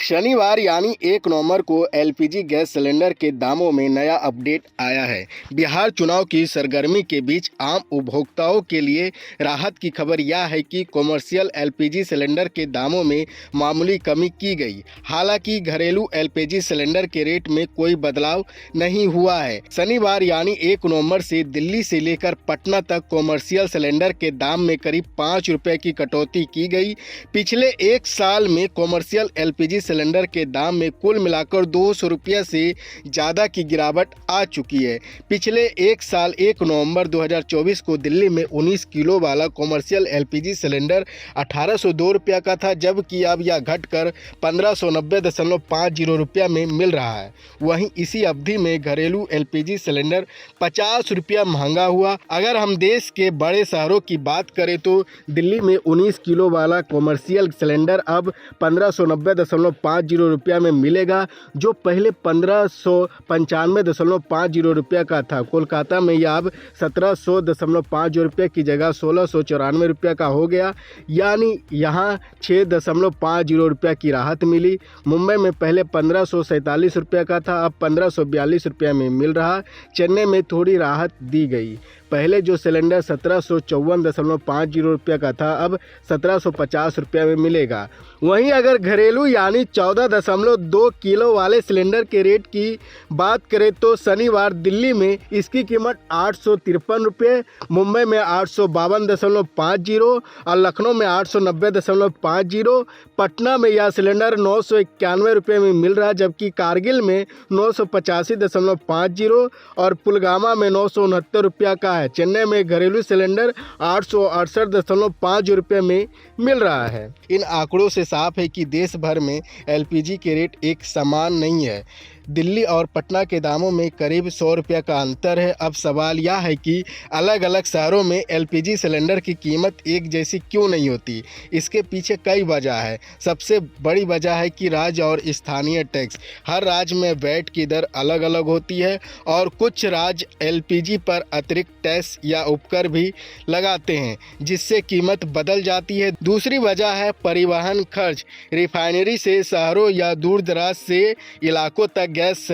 शनिवार यानी 1 नवंबर को एलपीजी गैस सिलेंडर के दामों में नया अपडेट आया है। बिहार चुनाव की सरगर्मी के बीच आम उपभोक्ताओं के लिए राहत की खबर यह है कि कमर्शियल एलपीजी सिलेंडर के दामों में मामूली कमी की गई। हालांकि घरेलू एलपीजी सिलेंडर के रेट में कोई बदलाव नहीं हुआ है। शनिवार यानी 1 नवंबर से दिल्ली से लेकर पटना तक कमर्शियल सिलेंडर के दाम में करीब 5 रुपये की कटौती की गई। पिछले एक साल में कमर्शियल एलपीजी सिलेंडर के दाम में कुल मिलाकर 200 रुपये से ज़्यादा की गिरावट आ चुकी है। पिछले एक साल 1 नवंबर 2024 को दिल्ली में 19 किलो वाला कमर्शियल एलपीजी सिलेंडर 1802 रुपये का था, जबकि अब यह घटकर 1590.50 रुपये में मिल रहा है। वहीं इसी अवधि में घरेलू एलपीजी सिलेंडर 50 रुपया महंगा हुआ। अगर हम देश के बड़े शहरों की बात करें तो दिल्ली में 19 किलो वाला कमर्शियल सिलेंडर अब 1590.50 रुपया में मिलेगा, जो पहले 1595.50 रुपया का था। कोलकाता में यह अब 1700.50 रुपये की जगह 1694 रुपये का हो गया, यानी यहाँ 6.50 रुपये की राहत मिली। मुंबई में पहले 1547 रुपये का था, अब 1542 रुपये में मिल रहा। चेन्नई में थोड़ी राहत दी गई। पहले जो सिलेंडर 1754.50 रुपये का था, अब 1750 रुपये में मिलेगा। वहीं अगर घरेलू यानी 14.2 किलो वाले सिलेंडर के रेट की बात करें तो शनिवार दिल्ली में इसकी कीमत 853 रुपये, मुंबई में 852.50 और लखनऊ में 890.50। पटना में यह सिलेंडर 991 रुपये में मिल रहा है, जबकि कारगिल में 985.50 और पुलगामा में 969 रुपया का है। चेन्नई में घरेलू सिलेंडर 868.50 रुपये में मिल रहा है। इन आंकड़ों से साफ है कि देश भर में एलपीजी के रेट एक समान नहीं है। दिल्ली और पटना के दामों में करीब 100 रुपये का अंतर है। अब सवाल यह है कि अलग अलग शहरों में एलपीजी सिलेंडर की कीमत एक जैसी क्यों नहीं होती। इसके पीछे कई वजह है। सबसे बड़ी वजह है कि राज्य और स्थानीय टैक्स। हर राज्य में वैट की दर अलग अलग होती है और कुछ राज्य एलपीजी पर अतिरिक्त टैक्स या उपकर भी लगाते हैं, जिससे कीमत बदल जाती है। दूसरी वजह है परिवहन खर्च। रिफाइनरी से शहरों या दूर दराज से इलाकों तक गैस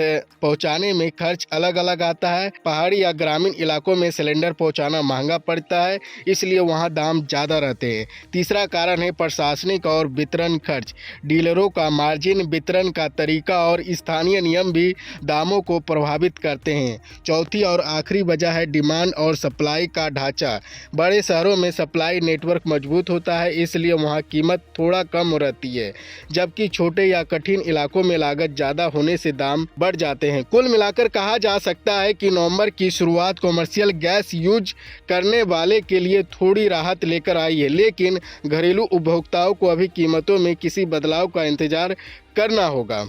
पहुंचाने में खर्च अलग अलग आता है। पहाड़ी या ग्रामीण इलाकों में सिलेंडर पहुंचाना महंगा पड़ता है, इसलिए वहां दाम ज़्यादा रहते हैं। तीसरा कारण है प्रशासनिक और वितरण खर्च। डीलरों का मार्जिन, वितरण का तरीका और स्थानीय नियम भी दामों को प्रभावित करते हैं। चौथी और आखिरी वजह है डिमांड और सप्लाई का ढांचा। बड़े शहरों में सप्लाई नेटवर्क मजबूत होता है, इसलिए वहाँ कीमत थोड़ा कम रहती है, जबकि छोटे या कठिन इलाकों में लागत ज़्यादा होने से दाम बढ़ जाते हैं। कुल मिलाकर कहा जा सकता है कि नवंबर की शुरुआत कमर्शियल गैस यूज करने वाले के लिए थोड़ी राहत लेकर आई है, लेकिन घरेलू उपभोक्ताओं को अभी कीमतों में किसी बदलाव का इंतजार करना होगा।